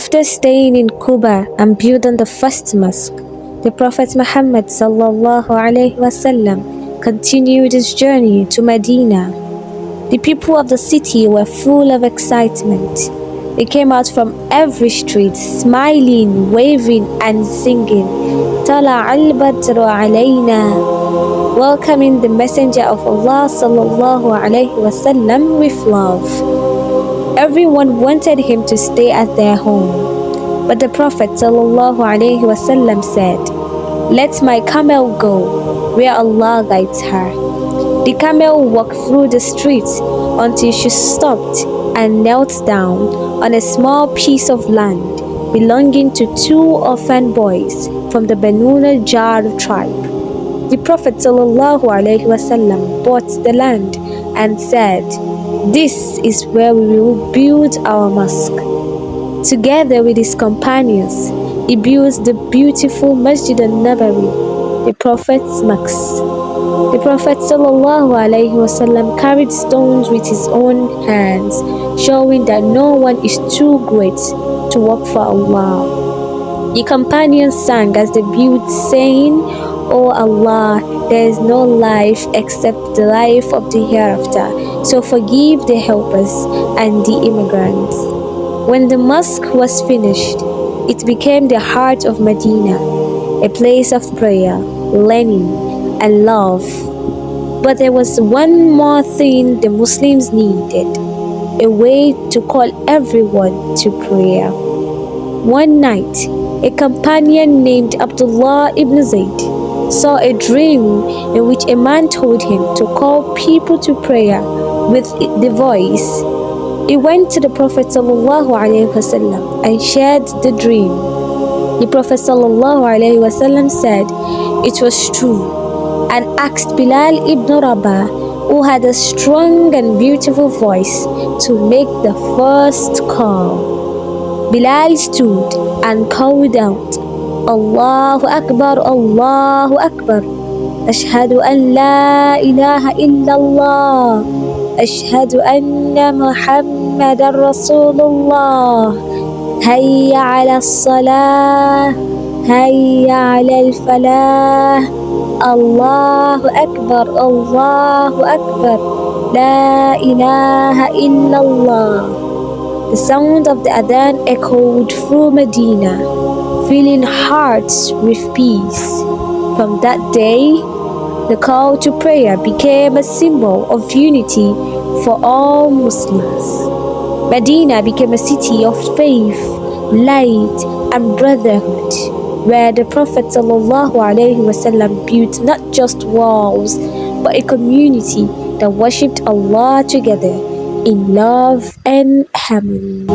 After staying in Quba and building the first mosque, the Prophet Muhammad continued his journey to Medina. The people of the city were full of excitement. They came out from every street, smiling, waving, and singing, Tala al Badru Alayna, welcoming the Messenger of Allah with love. Everyone wanted him to stay at their home, but the Prophet said, "Let my camel go where Allah guides her." The camel walked through the streets until she stopped and knelt down on a small piece of land belonging to two orphan boys from the Banu Najjar tribe. The Prophet bought the land and said, "This is where we will build our mosque." Together with his companions, he built the beautiful Masjid al-Nabawi, the Prophet's mosque. The Prophet carried stones with his own hands, showing that no one is too great to work for Allah. The companions sang as they built, saying, "O Allah, there is no life except the life of the hereafter, so forgive the helpers and the immigrants." When the mosque was finished, it became the heart of Medina, a place of prayer, learning, and love. But there was one more thing the Muslims needed: a way to call everyone to prayer. One night, a companion named Abdullah ibn Zayd saw a dream in which a man told him to call people to prayer with the voice. He went to the Prophet ﷺ and shared the dream. The Prophet ﷺ said it was true and asked Bilal ibn Rabah, who had a strong and beautiful voice, to make the first call. Bilal stood and called out, "Allahu Akbar, Allahu Akbar. Ashhadu an la ilaha illallah. Ashhadu anna Muhammadan Rasulullah. Hayya ala salah. Hayya ala falah. Allahu Akbar, Allahu Akbar. La ilaha illallah." The sound of the adhan echoed through Medina, filling hearts with peace. From that day, the call to prayer became a symbol of unity for all Muslims. Medina became a city of faith, light, and brotherhood, where the Prophet ﷺ built not just walls, but a community that worshipped Allah together in love and harmony.